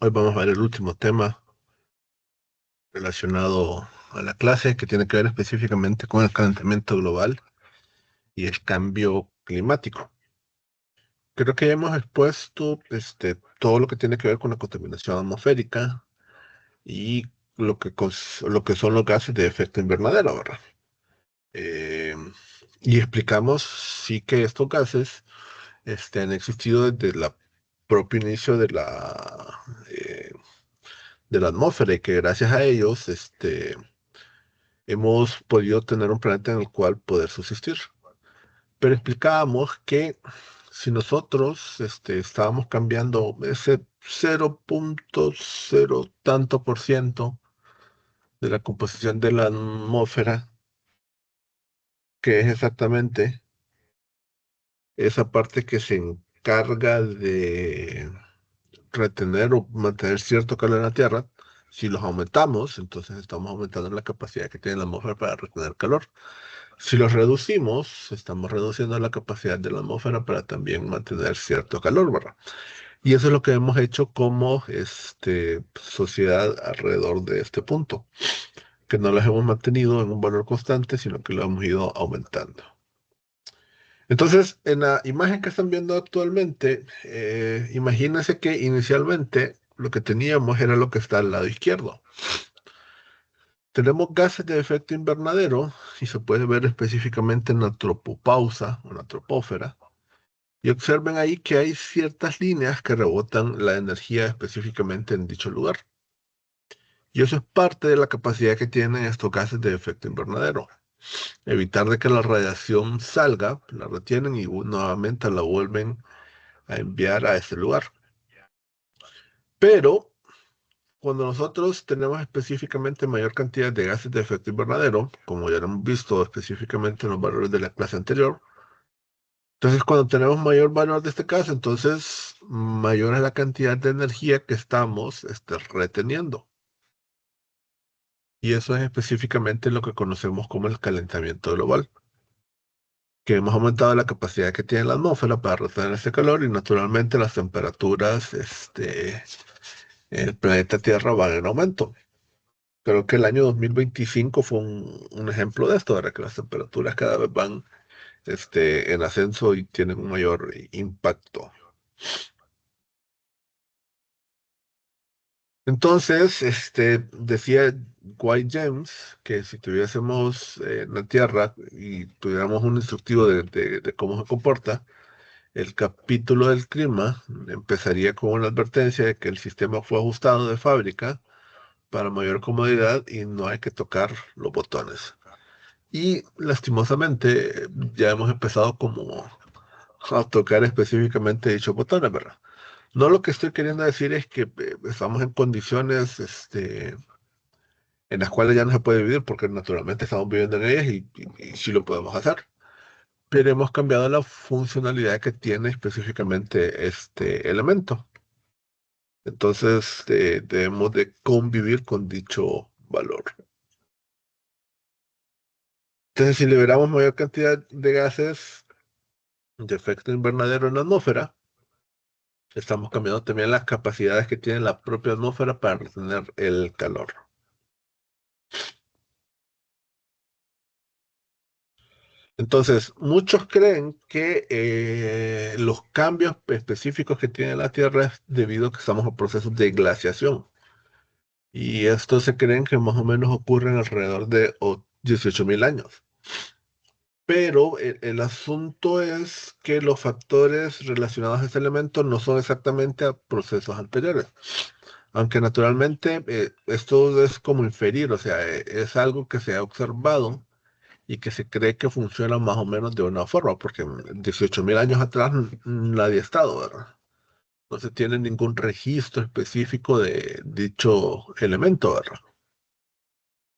Hoy vamos a ver el último tema relacionado a la clase que tiene que ver específicamente con el calentamiento global y el cambio climático. Creo que ya hemos expuesto todo lo que tiene que ver con la contaminación atmosférica y lo que son los gases de efecto invernadero, ¿verdad? Eh, y explicamos sí que estos gases han existido desde el propio inicio de la atmósfera y que gracias a ellos hemos podido tener un planeta en el cual poder subsistir. Pero explicábamos que si nosotros estábamos cambiando ese 0,0 tanto por ciento de la composición de la atmósfera, que es exactamente esa parte que se encarga de retener o mantener cierto calor en la Tierra, si los aumentamos, entonces estamos aumentando la capacidad que tiene la atmósfera para retener calor. Si los reducimos, estamos reduciendo la capacidad de la atmósfera para también mantener cierto calor, ¿verdad? Y eso es lo que hemos hecho como sociedad alrededor de este punto, que no las hemos mantenido en un valor constante, sino que lo hemos ido aumentando. Entonces, en la imagen que están viendo actualmente, imagínense que inicialmente lo que teníamos era lo que está al lado izquierdo. Tenemos gases de efecto invernadero y se puede ver específicamente en la tropopausa o la tropósfera. Y observen ahí que hay ciertas líneas que rebotan la energía específicamente en dicho lugar. Y eso es parte de la capacidad que tienen estos gases de efecto invernadero. Evitar de que la radiación salga, la retienen y nuevamente la vuelven a enviar a ese lugar. Pero cuando nosotros tenemos específicamente mayor cantidad de gases de efecto invernadero, como ya lo hemos visto específicamente en los valores de la clase anterior, entonces cuando tenemos mayor valor de este caso, entonces mayor es la cantidad de energía que estamos reteniendo. Y eso es específicamente lo que conocemos como el calentamiento global, que hemos aumentado la capacidad que tiene la atmósfera para retener ese calor y naturalmente las temperaturas en el planeta Tierra van en aumento. Creo que el año 2025 fue un ejemplo de esto, ahora que las temperaturas cada vez van en ascenso y tienen un mayor impacto. Entonces, decía White James que si tuviésemos la Tierra y tuviéramos un instructivo de cómo se comporta, el capítulo del clima empezaría con una advertencia de que el sistema fue ajustado de fábrica para mayor comodidad y no hay que tocar los botones. Y lastimosamente ya hemos empezado como a tocar específicamente dichos botones, ¿verdad? No, lo que estoy queriendo decir es que estamos en condiciones en las cuales ya no se puede vivir porque naturalmente estamos viviendo en ellas y sí lo podemos hacer. Pero hemos cambiado la funcionalidad que tiene específicamente este elemento. Entonces debemos de convivir con dicho valor. Entonces, si liberamos mayor cantidad de gases de efecto invernadero en la atmósfera, estamos cambiando también las capacidades que tiene la propia atmósfera para retener el calor. Entonces, muchos creen que los cambios específicos que tiene la Tierra es debido a que estamos en procesos de glaciación. Y esto se creen que más o menos ocurren alrededor de 18.000 años. Pero el asunto es que los factores relacionados a este elemento no son exactamente a procesos anteriores. Aunque naturalmente esto es como inferir, o sea, es algo que se ha observado y que se cree que funciona más o menos de una forma, porque 18.000 años atrás nadie ha estado, ¿verdad? No se tiene ningún registro específico de dicho elemento, ¿verdad?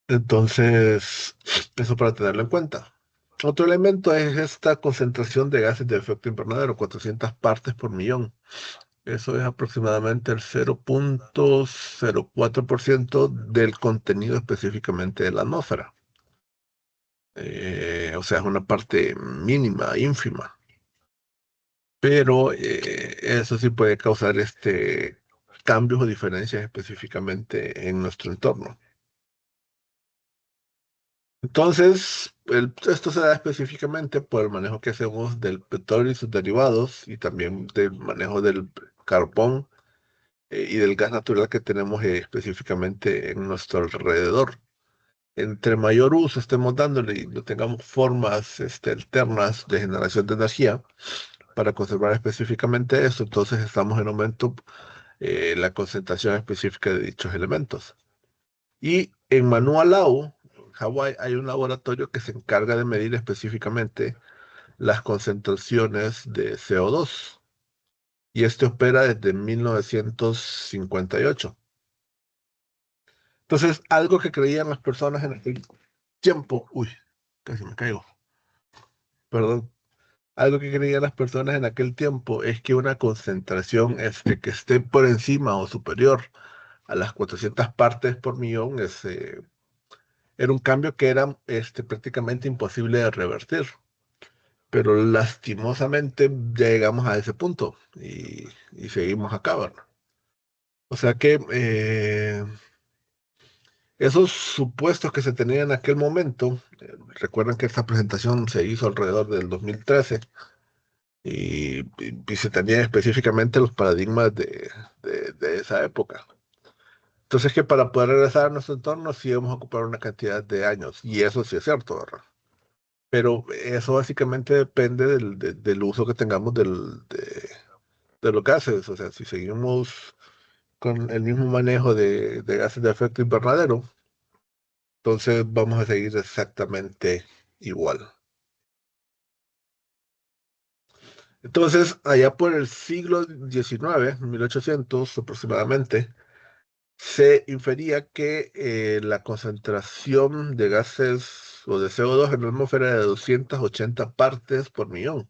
Entonces, eso para tenerlo en cuenta. Otro elemento es esta concentración de gases de efecto invernadero, 400 partes por millón. Eso es aproximadamente el 0,04% del contenido específicamente de la atmósfera. O sea, es una parte mínima, ínfima. Pero eso sí puede causar cambios o diferencias específicamente en nuestro entorno. Entonces, esto se da específicamente por el manejo que hacemos del petróleo y sus derivados y también del manejo del carbón y del gas natural que tenemos específicamente en nuestro alrededor. Entre mayor uso estemos dándole y no tengamos formas alternas de generación de energía para conservar específicamente esto, entonces estamos en aumento la concentración específica de dichos elementos. Y en Manualao, Hawái, hay un laboratorio que se encarga de medir específicamente las concentraciones de CO2. Y este opera desde 1958. Entonces, algo que creían las personas en aquel tiempo, uy, casi me caigo, perdón. Algo que creían las personas en aquel tiempo es que una concentración que esté por encima o superior a las 400 partes por millón era un cambio que era prácticamente imposible de revertir. Pero lastimosamente ya llegamos a ese punto y seguimos acá, ¿verdad? O sea que esos supuestos que se tenían en aquel momento, recuerden que esta presentación se hizo alrededor del 2013 y se tenían específicamente los paradigmas de esa época. Entonces que para poder regresar a nuestro entorno sí vamos a ocupar una cantidad de años y eso sí es cierto, ¿verdad? Pero eso básicamente depende del uso que tengamos de los gases. O sea, si seguimos con el mismo manejo de gases de efecto invernadero, entonces vamos a seguir exactamente igual. Entonces, allá por el siglo XIX, 1800 aproximadamente, se infería que la concentración de gases o de CO2 en la atmósfera era de 280 partes por millón.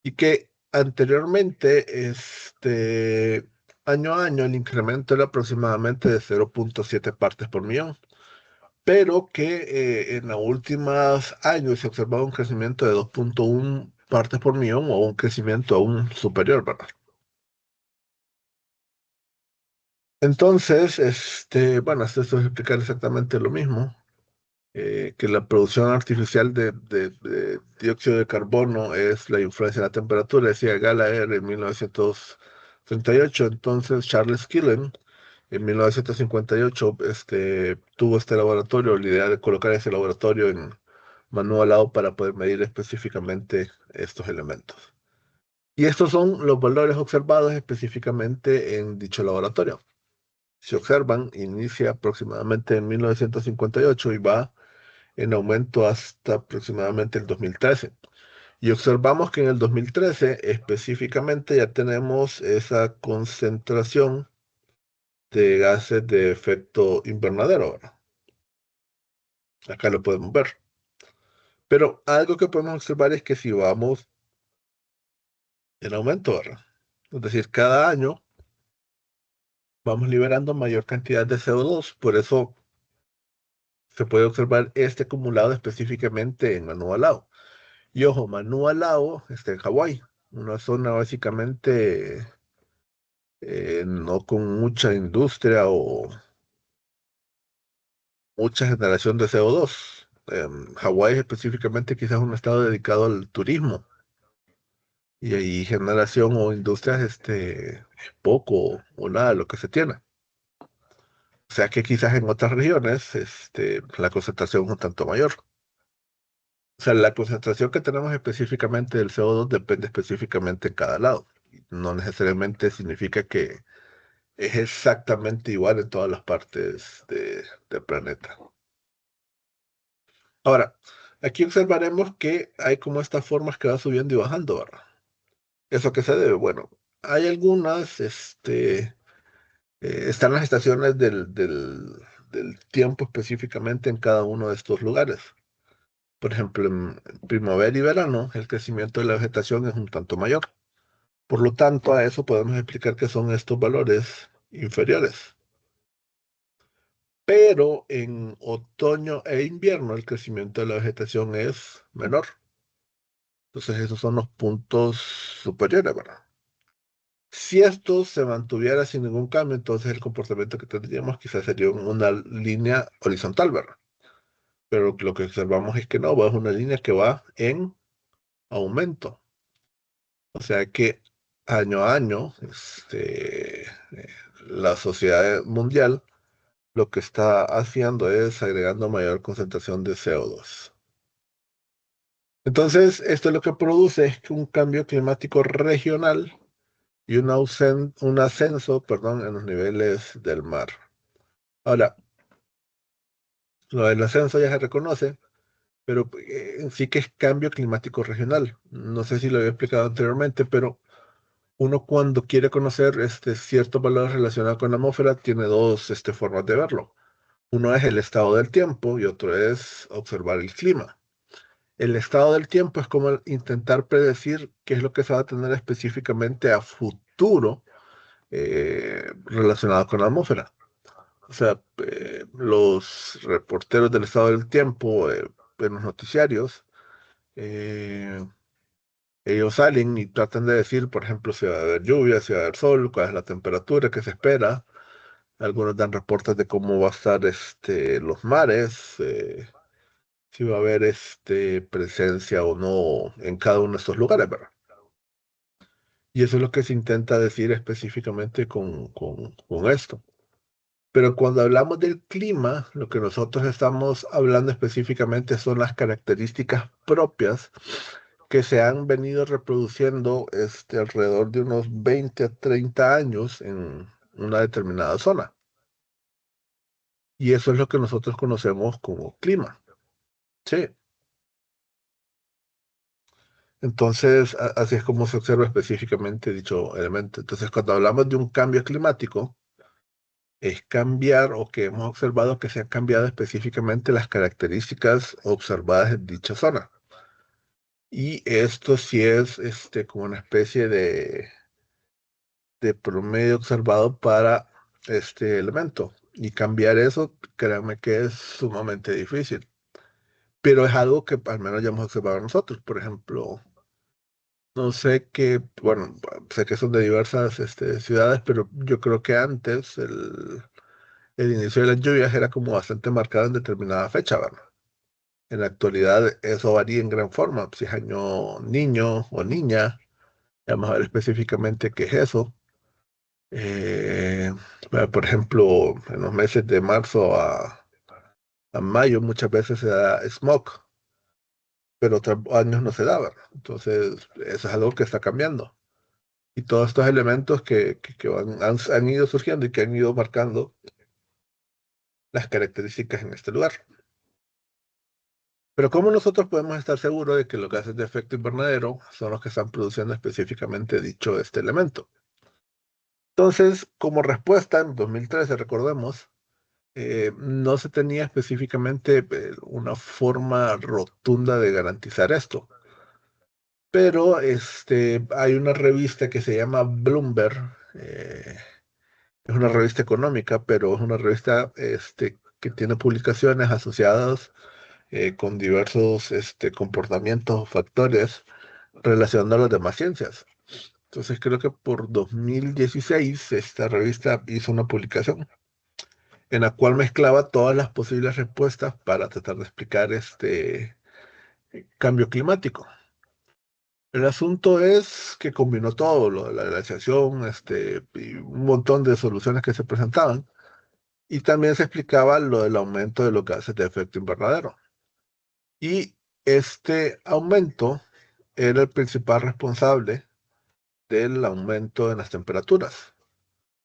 Y que anteriormente, año a año, el incremento era aproximadamente de 0,7 partes por millón, pero que en los últimos años se observaba un crecimiento de 2,1 partes por millón o un crecimiento aún superior, ¿verdad? Entonces, bueno, esto es explicar exactamente lo mismo, que la producción artificial de dióxido de carbono es la influencia de la temperatura, decía Gallagher en 1938. Entonces, Charles Killen en 1958 tuvo este laboratorio, la idea de colocar ese laboratorio en Manu al lado para poder medir específicamente estos elementos. Y estos son los valores observados específicamente en dicho laboratorio. Se observan, inicia aproximadamente en 1958 y va en aumento hasta aproximadamente el 2013. Y observamos que en el 2013 específicamente ya tenemos esa concentración de gases de efecto invernadero, ¿verdad? Acá lo podemos ver. Pero algo que podemos observar es que si vamos en aumento, ¿verdad? Es decir, cada año vamos liberando mayor cantidad de CO2. Por eso se puede observar este acumulado específicamente en Manualao. Y ojo, Manualao está en Hawái, una zona básicamente no con mucha industria o mucha generación de CO2. Hawái específicamente quizás un estado dedicado al turismo y ahí generación o industrias poco o nada de lo que se tiene. O sea que quizás en otras regiones la concentración es un tanto mayor. O sea, la concentración que tenemos específicamente del CO2 depende específicamente en cada lado. No necesariamente significa que es exactamente igual en todas las partes del planeta. Ahora, aquí observaremos que hay como estas formas que va subiendo y bajando, ¿verdad? ¿Eso qué se debe? Bueno, hay algunas, están las estaciones del tiempo específicamente en cada uno de estos lugares. Por ejemplo, en primavera y verano, el crecimiento de la vegetación es un tanto mayor. Por lo tanto, a eso podemos explicar que son estos valores inferiores. Pero en otoño e invierno el crecimiento de la vegetación es menor. Entonces, esos son los puntos superiores, ¿verdad? Si esto se mantuviera sin ningún cambio, entonces el comportamiento que tendríamos quizás sería una línea horizontal, ¿verdad? Pero lo que observamos es que no, es una línea que va en aumento. O sea que año a año, la sociedad mundial lo que está haciendo es agregando mayor concentración de CO2. Entonces, esto lo que produce es que un cambio climático regional y un ascenso, perdón, en los niveles del mar. Ahora, lo del ascenso ya se reconoce, pero en sí que es cambio climático regional. No sé si lo había explicado anteriormente, pero uno cuando quiere conocer ciertos valores relacionados con la atmósfera tiene dos formas de verlo. Uno es el estado del tiempo y otro es observar el clima. El estado del tiempo es como intentar predecir qué es lo que se va a tener específicamente a futuro relacionado con la atmósfera. O sea, los reporteros del estado del tiempo en los noticiarios, eh, ellos salen y tratan de decir, por ejemplo, si va a haber lluvia, si va a haber sol, cuál es la temperatura que se espera. Algunos dan reportes de cómo va a estar los mares, si va a haber presencia o no en cada uno de estos lugares, ¿verdad? Y eso es lo que se intenta decir específicamente con esto. Pero cuando hablamos del clima, lo que nosotros estamos hablando específicamente son las características propias que se han venido reproduciendo alrededor de unos 20 a 30 años en una determinada zona. Y eso es lo que nosotros conocemos como clima. Sí. Entonces, así es como se observa específicamente dicho elemento. Entonces, cuando hablamos de un cambio climático, es cambiar o que hemos observado que se han cambiado específicamente las características observadas en dicha zona. Y esto sí es como una especie de promedio observado para este elemento. Y cambiar eso, créanme que es sumamente difícil. Pero es algo que al menos ya hemos observado nosotros. Por ejemplo, no sé qué, bueno, sé que son de diversas ciudades, pero yo creo que antes el inicio de las lluvias era como bastante marcado en determinada fecha, ¿verdad? En la actualidad eso varía en gran forma, si es año niño o niña, vamos a ver específicamente qué es eso. Eh, por ejemplo, en los meses de marzo a mayo muchas veces se da smog, pero otros años no se da, ¿verdad? Entonces, eso es algo que está cambiando. Y todos estos elementos que han ido surgiendo y que han ido marcando las características en este lugar. Pero ¿cómo nosotros podemos estar seguros de que los gases de efecto invernadero son los que están produciendo específicamente dicho elemento? Entonces, como respuesta, en 2013, recordemos, no se tenía específicamente una forma rotunda de garantizar esto. Pero hay una revista que se llama Bloomberg, es una revista económica, pero es una revista que tiene publicaciones asociadas con diversos comportamientos, factores relacionados a las demás ciencias. Entonces creo que por 2016 esta revista hizo una publicación en la cual mezclaba todas las posibles respuestas para tratar de explicar este cambio climático. El asunto es que combinó todo, lo de la glaciación, y un montón de soluciones que se presentaban, y también se explicaba lo del aumento de los gases de efecto invernadero. Y este aumento era el principal responsable del aumento en las temperaturas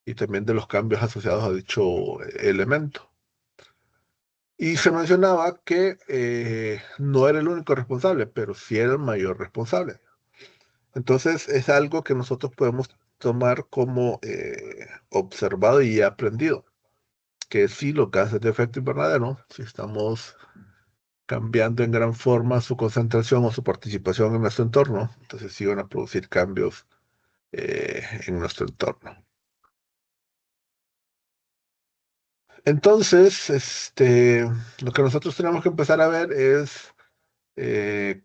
y también de los cambios asociados a dicho elemento. Y se mencionaba que no era el único responsable, pero sí era el mayor responsable. Entonces es algo que nosotros podemos tomar como observado y aprendido, que sí los gases de efecto invernadero, si estamos cambiando en gran forma su concentración o su participación en nuestro entorno, entonces sí van a producir cambios en nuestro entorno. Entonces, lo que nosotros tenemos que empezar a ver es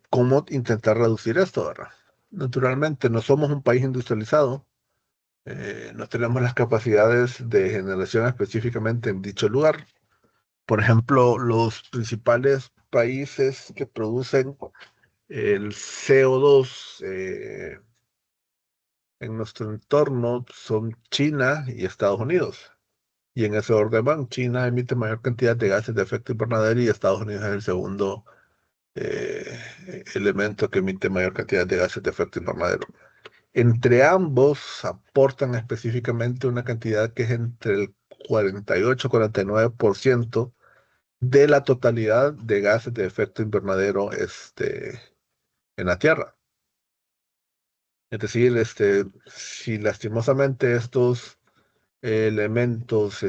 cómo intentar reducir esto, ¿verdad? Naturalmente, no somos un país industrializado, No tenemos las capacidades de generación específicamente en dicho lugar. Por ejemplo, los principales países que producen el CO2 en nuestro entorno son China y Estados Unidos. Y en ese orden van, China emite mayor cantidad de gases de efecto invernadero y Estados Unidos es el segundo elemento que emite mayor cantidad de gases de efecto invernadero. Entre ambos aportan específicamente una cantidad que es entre el 48 y 49% de la totalidad de gases de efecto invernadero en la Tierra. Es decir, si lastimosamente estos elementos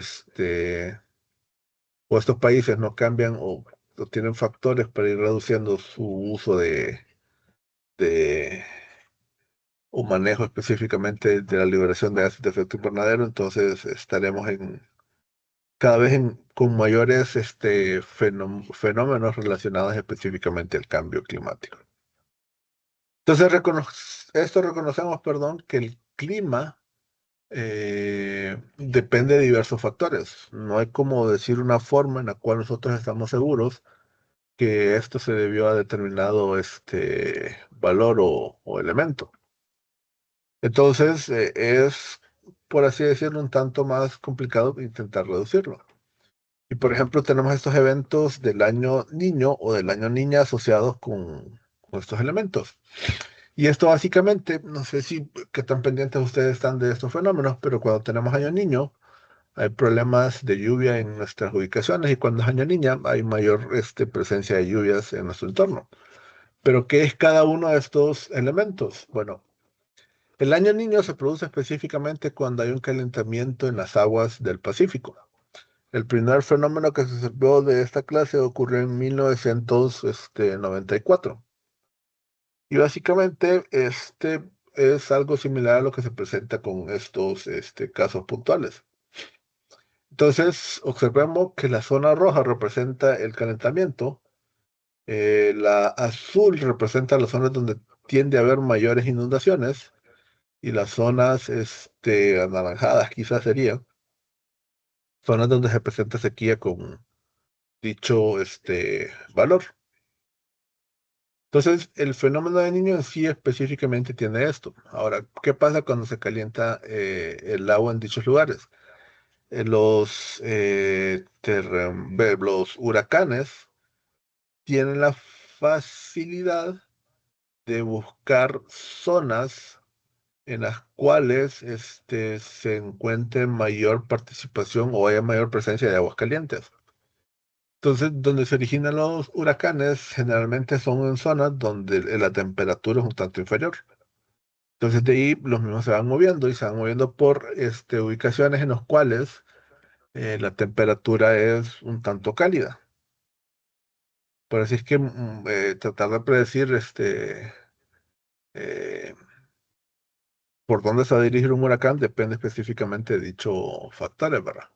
o estos países no cambian o tienen factores para ir reduciendo su uso de o manejo específicamente de la liberación de gases de efecto invernadero, entonces estaremos cada vez con mayores fenómenos relacionados específicamente al cambio climático. Entonces, reconocemos, perdón, que el clima depende de diversos factores. No hay como decir una forma en la cual nosotros estamos seguros que esto se debió a determinado valor o elemento. Entonces, es, por así decirlo, un tanto más complicado intentar reducirlo. Y, por ejemplo, tenemos estos eventos del año niño o del año niña asociados con estos elementos. Y esto básicamente, no sé si qué tan pendientes ustedes están de estos fenómenos, pero cuando tenemos año niño, hay problemas de lluvia en nuestras ubicaciones y cuando es año niña hay mayor presencia de lluvias en nuestro entorno. Pero, ¿qué es cada uno de estos elementos? Bueno, el año niño se produce específicamente cuando hay un calentamiento en las aguas del Pacífico. El primer fenómeno que se observó de esta clase ocurrió en 1994. Y básicamente es algo similar a lo que se presenta con estos casos puntuales. Entonces, observemos que la zona roja representa el calentamiento, la azul representa las zonas donde tiende a haber mayores inundaciones y las zonas anaranjadas quizás serían zonas donde se presenta sequía con dicho valor. Entonces, el fenómeno de Niño en sí específicamente tiene esto. Ahora, ¿qué pasa cuando se calienta el agua en dichos lugares? Los huracanes tienen la facilidad de buscar zonas en las cuales se encuentre mayor participación o haya mayor presencia de aguas calientes. Entonces, donde se originan los huracanes generalmente son en zonas donde la temperatura es un tanto inferior. Entonces, de ahí los mismos se van moviendo y se van moviendo por ubicaciones en las cuales la temperatura es un tanto cálida. Por así es que tratar de predecir eh, por dónde se va a dirigir un huracán depende específicamente de dichos factores, ¿verdad?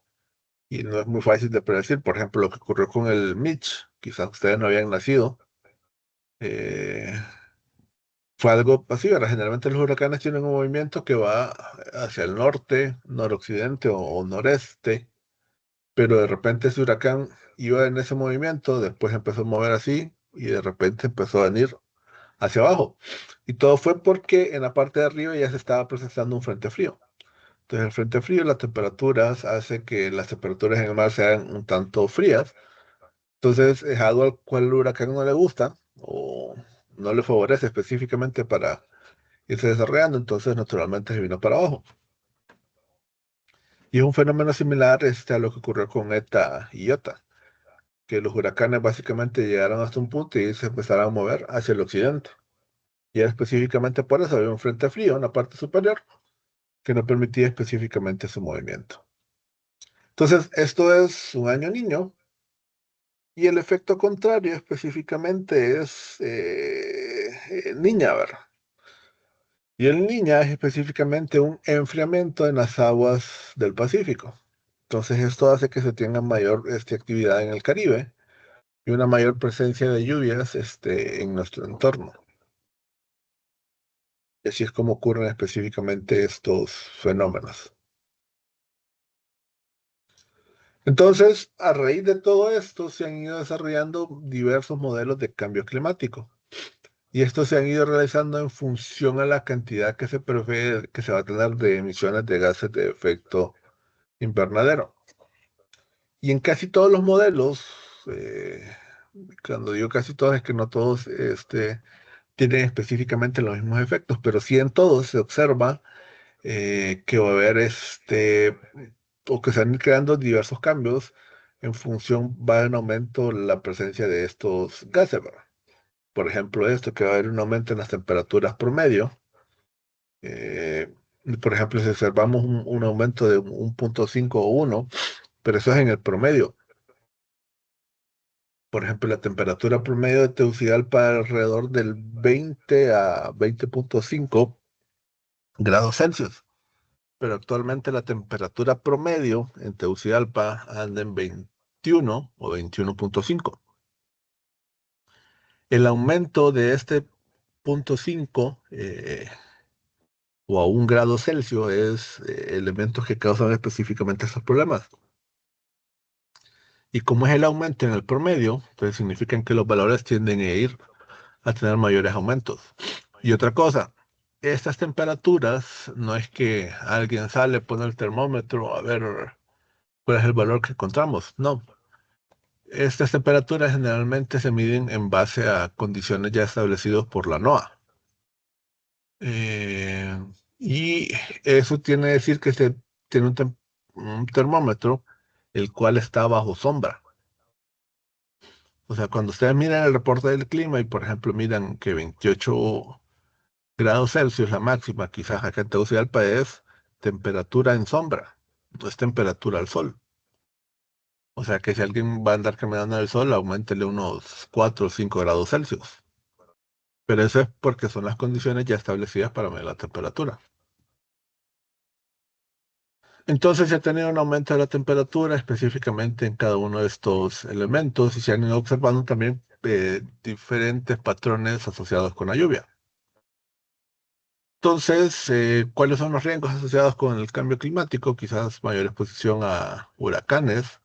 Y no es muy fácil de predecir. Por ejemplo, lo que ocurrió con el Mitch, quizás ustedes no habían nacido, eh, fue algo así, ¿verdad? Generalmente los huracanes tienen un movimiento que va hacia el norte, noroccidente o noreste, pero de repente ese huracán iba en ese movimiento, después empezó a mover así y de repente empezó a venir hacia abajo. Y todo fue porque en la parte de arriba ya se estaba procesando un frente frío. Entonces el frente frío, las temperaturas, hace que las temperaturas en el mar sean un tanto frías. Entonces es algo al cual el huracán no le gusta o no le favorece específicamente para irse desarrollando, entonces naturalmente se vino para abajo. Y es un fenómeno similar a lo que ocurrió con ETA y IOTA, que los huracanes básicamente llegaron hasta un punto y se empezaron a mover hacia el occidente. Y era específicamente por eso había un frente frío en la parte superior que no permitía específicamente su movimiento. Entonces, esto es un año niño y el efecto contrario específicamente es niña, ¿verdad? Y el niña es específicamente un enfriamiento en las aguas del Pacífico. Entonces, esto hace que se tenga mayor actividad en el Caribe y una mayor presencia de lluvias en nuestro entorno. Y así es como ocurren específicamente estos fenómenos. Entonces, a raíz de todo esto, se han ido desarrollando diversos modelos de cambio climático. Y estos se han ido realizando en función a la cantidad que se prevé que se va a tener de emisiones de gases de efecto invernadero. Y en casi todos los modelos, eh, cuando digo casi todos, es que no todos tienen específicamente los mismos efectos, pero sí en todos se observa que va a haber o que se van a ir creando diversos cambios en función, va en aumento la presencia de estos gases, ¿verdad? Por ejemplo, esto que va a haber un aumento en las temperaturas promedio. eh, por ejemplo, si observamos un aumento de 1,5 o 1, pero eso es en el promedio. Por ejemplo, la temperatura promedio de Tegucigalpa alrededor del 20 a 20,5 grados Celsius. Pero actualmente la temperatura promedio en Tegucigalpa anda en 21 o 21,5. El aumento de este 0,5 o a 1 grado Celsius es elementos que causan específicamente estos problemas. Y como es el aumento en el promedio, entonces significan que los valores tienden a ir a tener mayores aumentos. Y otra cosa, estas temperaturas no es que alguien sale, pone el termómetro a ver cuál es el valor que encontramos. No, estas temperaturas generalmente se miden en base a condiciones ya establecidas por la NOAA. Eh, y eso tiene que decir que se tiene un termómetro el cual está bajo sombra. O sea, cuando ustedes miran el reporte del clima y, por ejemplo, miran que 28 grados Celsius, la máxima, quizás acá en Tegucigalpa es temperatura en sombra, no es temperatura al sol. O sea que si alguien va a andar caminando en el sol, aumentele unos 4 o 5 grados Celsius. Pero eso es porque son las condiciones ya establecidas para medir la temperatura. Entonces se ha tenido un aumento de la temperatura específicamente en cada uno de estos elementos y se han ido observando también diferentes patrones asociados con la lluvia. Entonces, ¿cuáles son los riesgos asociados con el cambio climático? Quizás mayor exposición a huracanes,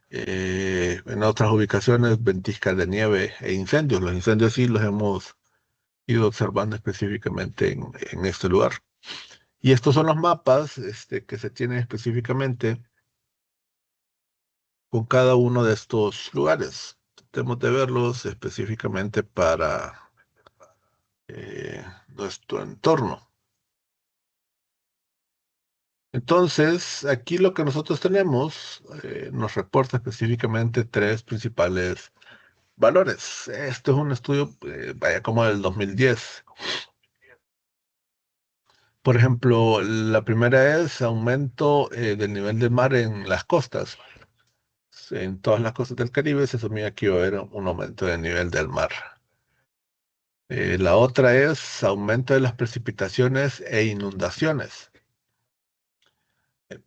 en otras ubicaciones, ventiscas de nieve e incendios. Los incendios sí los hemos ido observando específicamente en este lugar. Y estos son los mapas que se tienen específicamente con cada uno de estos lugares. Tenemos de verlos específicamente para nuestro entorno. Entonces, aquí lo que nosotros tenemos nos reporta específicamente tres principales valores. Este es un estudio, vaya, como del 2010. Por ejemplo, la primera es aumento del nivel del mar en las costas. En todas las costas del Caribe se asumía que iba a haber un aumento del nivel del mar. La otra es aumento de las precipitaciones e inundaciones.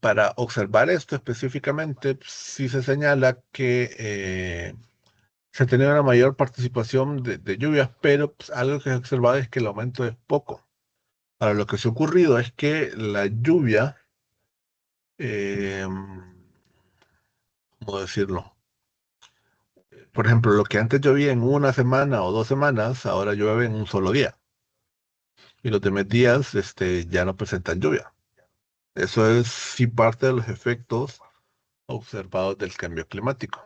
Para observar esto específicamente, sí se señala que se ha tenido una mayor participación de lluvias, pero pues, algo que se ha observado es que el aumento es poco. Ahora, lo que se ha ocurrido es que la lluvia, eh, ¿cómo decirlo? Por ejemplo, lo que antes llovía en una semana o 2 semanas, ahora llueve en un solo día. Y los demás días, ya no presentan lluvia. Eso es sí parte de los efectos observados del cambio climático.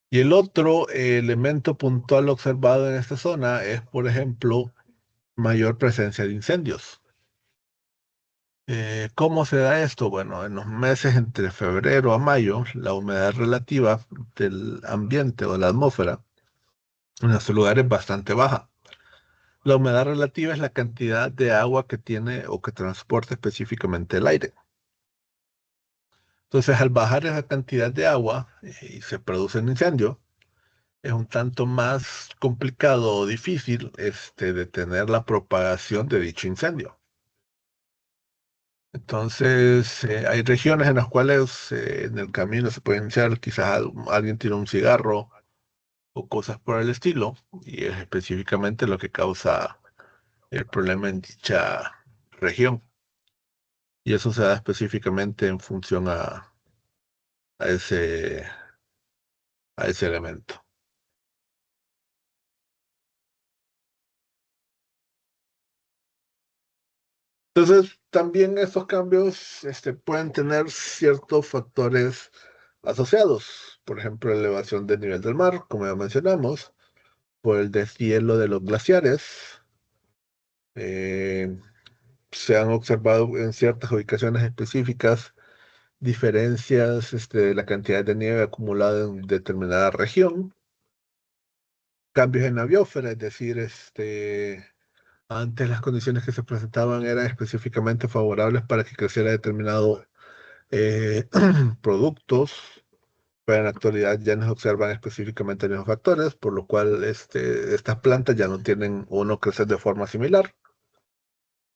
Y el otro elemento puntual observado en esta zona es, por ejemplo, mayor presencia de incendios. ¿Cómo se da esto? Bueno, en los meses entre febrero a mayo, la humedad relativa del ambiente o de la atmósfera en nuestro lugar es bastante baja. La humedad relativa es la cantidad de agua que tiene o que transporta específicamente el aire. Entonces, al bajar esa cantidad de agua y se produce un incendio, es un tanto más complicado o difícil detener la propagación de dicho incendio. Entonces, hay regiones en las cuales en el camino se puede iniciar, quizás alguien tira un cigarro o cosas por el estilo, y es específicamente lo que causa el problema en dicha región. Y eso se da específicamente en función a ese, a ese elemento. Entonces, también estos cambios pueden tener ciertos factores asociados. Por ejemplo, elevación del nivel del mar, como ya mencionamos, por el deshielo de los glaciares. Eh, Se han observado en ciertas ubicaciones específicas diferencias de la cantidad de nieve acumulada en determinada región, cambios en la biosfera, es decir, antes las condiciones que se presentaban eran específicamente favorables para que creciera determinado productos, pero en la actualidad ya no se observan específicamente los factores, por lo cual estas plantas ya no tienen o no crecen de forma similar,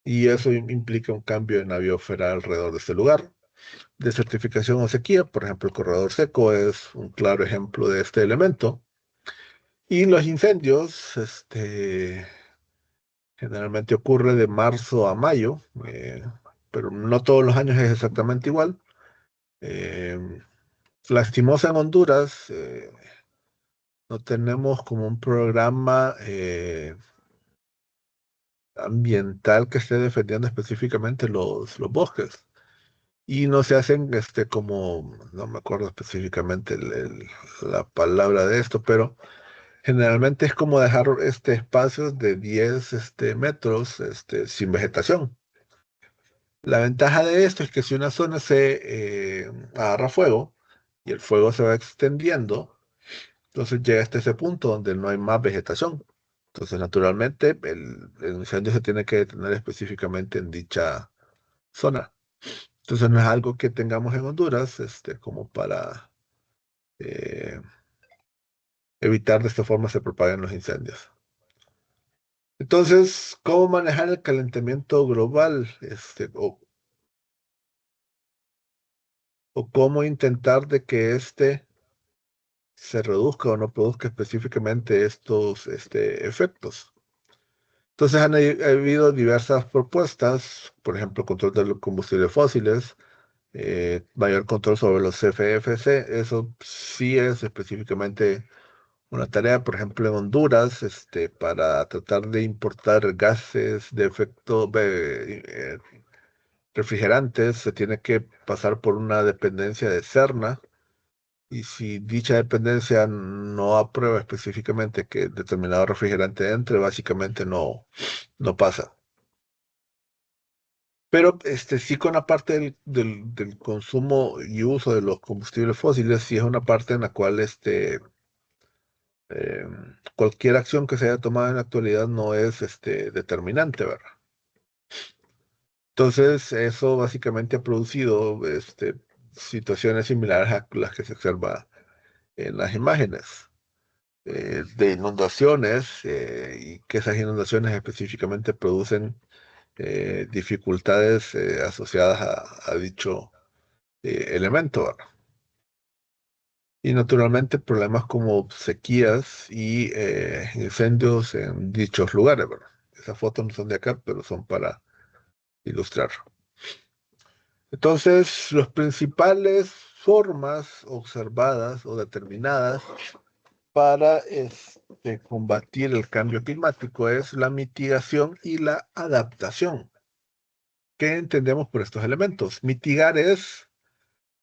y eso implica un cambio en la biosfera alrededor de este lugar. Desertificación o sequía, por ejemplo, el corredor seco es un claro ejemplo de este elemento. Y los incendios, generalmente ocurre de marzo a mayo, pero no todos los años es exactamente igual. Eh, Lastimosa en Honduras, no tenemos como un programa ambiental que esté defendiendo específicamente los bosques. Y no se hacen como, no me acuerdo específicamente la palabra de esto, pero generalmente es como dejar espacios de 10 metros sin vegetación. La ventaja de esto es que si una zona se agarra fuego y el fuego se va extendiendo, entonces llega hasta ese punto donde no hay más vegetación. Entonces, naturalmente, el incendio se tiene que detener específicamente en dicha zona. Entonces, no es algo que tengamos en Honduras, como para eh, evitar de esta forma se propaguen los incendios. Entonces, ¿cómo manejar el calentamiento global? O cómo intentar de que se reduzca o no produzca específicamente estos efectos. Entonces ha habido diversas propuestas, por ejemplo, control de los combustibles fósiles, mayor control sobre los CFC, eso sí es específicamente una tarea, por ejemplo, en Honduras, para tratar de importar gases de efecto refrigerantes, se tiene que pasar por una dependencia de CERNA, y si dicha dependencia no aprueba específicamente que determinado refrigerante entre, básicamente no pasa. Pero sí, con la parte del consumo y uso de los combustibles fósiles, sí es una parte en la cual eh, cualquier acción que se haya tomado en la actualidad no es determinante, ¿verdad? Entonces, eso básicamente ha producido situaciones similares a las que se observa en las imágenes de inundaciones, y que esas inundaciones específicamente producen dificultades asociadas a dicho elemento, ¿verdad? Y naturalmente problemas como sequías y incendios en dichos lugares, ¿verdad? Esas fotos no son de acá, pero son para ilustrar. Entonces, las principales formas observadas o determinadas para combatir el cambio climático es la mitigación y la adaptación. ¿Qué entendemos por estos elementos? Mitigar es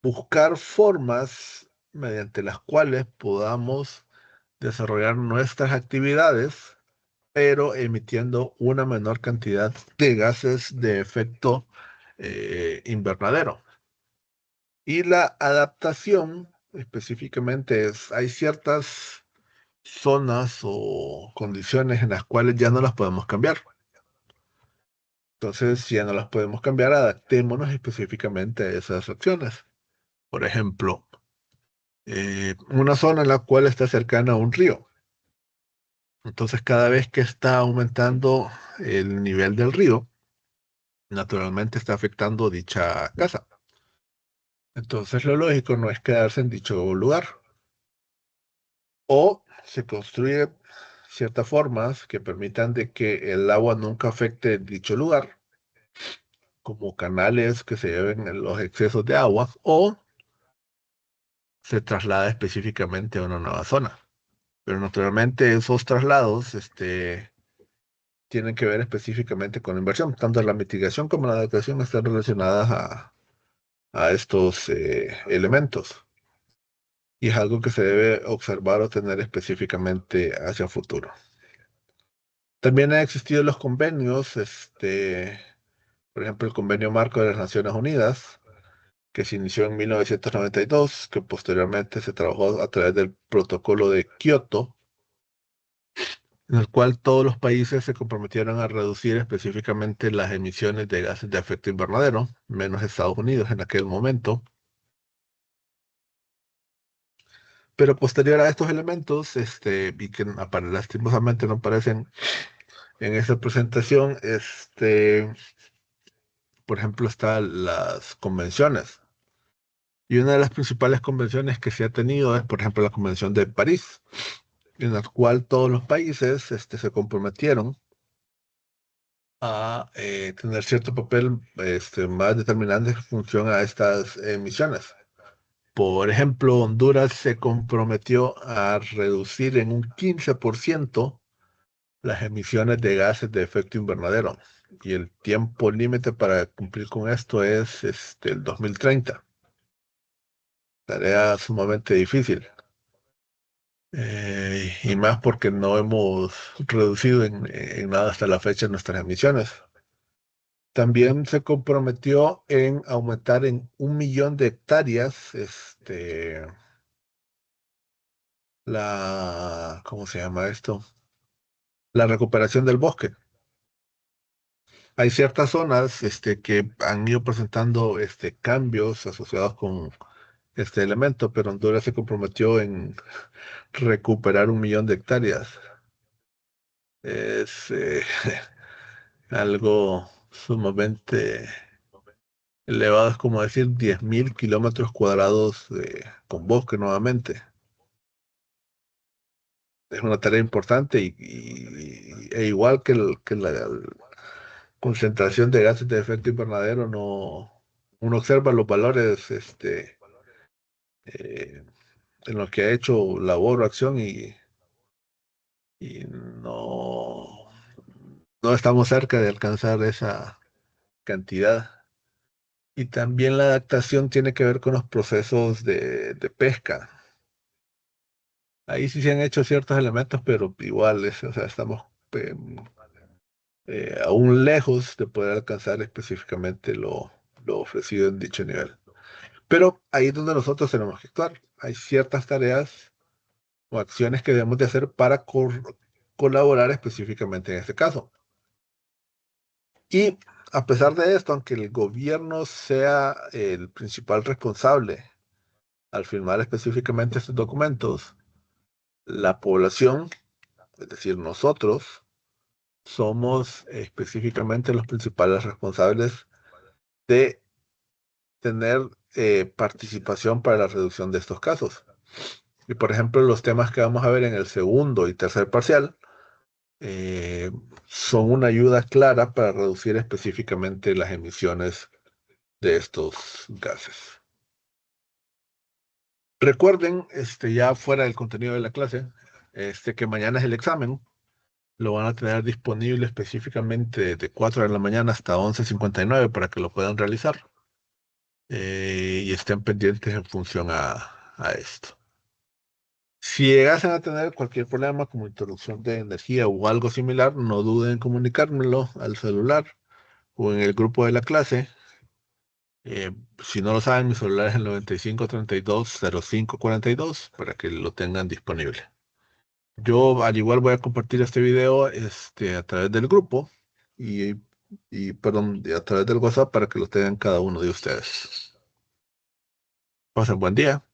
buscar formas mediante las cuales podamos desarrollar nuestras actividades, pero emitiendo una menor cantidad de gases de efecto invernadero. Y la adaptación específicamente hay ciertas zonas o condiciones en las cuales ya no las podemos cambiar. Entonces, si ya no las podemos cambiar, adaptémonos específicamente a esas acciones. Por ejemplo, una zona en la cual está cercana a un río. Entonces, cada vez que está aumentando el nivel del río, naturalmente está afectando dicha casa. Entonces, lo lógico no es quedarse en dicho lugar. O se construye ciertas formas que permitan de que el agua nunca afecte dicho lugar, como canales que se lleven los excesos de agua o se traslada específicamente a una nueva zona. Pero naturalmente esos traslados tienen que ver específicamente con la inversión. Tanto la mitigación como la adaptación están relacionadas a estos elementos. Y es algo que se debe observar o tener específicamente hacia el futuro. También han existido los convenios, por ejemplo, el Convenio Marco de las Naciones Unidas, que se inició en 1992, que posteriormente se trabajó a través del Protocolo de Kioto, en el cual todos los países se comprometieron a reducir específicamente las emisiones de gases de efecto invernadero, menos Estados Unidos en aquel momento. Pero posterior a estos elementos, y que lastimosamente no aparecen en esta presentación, por ejemplo, están las convenciones. Y una de las principales convenciones que se ha tenido es, por ejemplo, la Convención de París, en la cual todos los países se comprometieron a tener cierto papel más determinante en función a estas emisiones. Por ejemplo, Honduras se comprometió a reducir en un 15% las emisiones de gases de efecto invernadero. Y el tiempo límite para cumplir con esto es el 2030. Tarea sumamente difícil. Y más porque no hemos reducido en nada hasta la fecha nuestras emisiones. También se comprometió en aumentar en 1 millón de hectáreas ¿cómo se llama esto? La recuperación del bosque. Hay ciertas zonas que han ido presentando cambios asociados con este elemento, pero Honduras se comprometió en recuperar 1 millón de hectáreas. Es algo sumamente elevado, es como decir 10.000 kilómetros cuadrados con bosque nuevamente. Es una tarea importante e igual que la concentración de gases de efecto invernadero, no, uno observa los valores eh, en los que ha hecho labor o acción y no estamos cerca de alcanzar esa cantidad. Y también la adaptación tiene que ver con los procesos de pesca. Ahí sí se han hecho ciertos elementos, pero iguales, o sea, estamos eh, aún lejos de poder alcanzar específicamente lo ofrecido en dicho nivel. Pero ahí es donde nosotros tenemos que actuar. Hay ciertas tareas o acciones que debemos de hacer para colaborar específicamente en este caso. Y a pesar de esto, aunque el gobierno sea el principal responsable al firmar específicamente estos documentos, la población, es decir, nosotros, somos específicamente los principales responsables de tener participación para la reducción de estos casos. Y por ejemplo, los temas que vamos a ver en el segundo y tercer parcial eh, son una ayuda clara para reducir específicamente las emisiones de estos gases. Recuerden, ya fuera del contenido de la clase, que mañana es el examen. Lo van a tener disponible específicamente de 4 de la mañana hasta 11:59 para que lo puedan realizar. Y estén pendientes en función a esto. Si llegasen a tener cualquier problema como interrupción de energía o algo similar, no duden en comunicármelo al celular o en el grupo de la clase. Si no lo saben, mi celular es el 9532-0542 para que lo tengan disponible. Yo al igual voy a compartir este video a través del grupo y, perdón, a través del WhatsApp para que lo tengan cada uno de ustedes. Pasen buen día.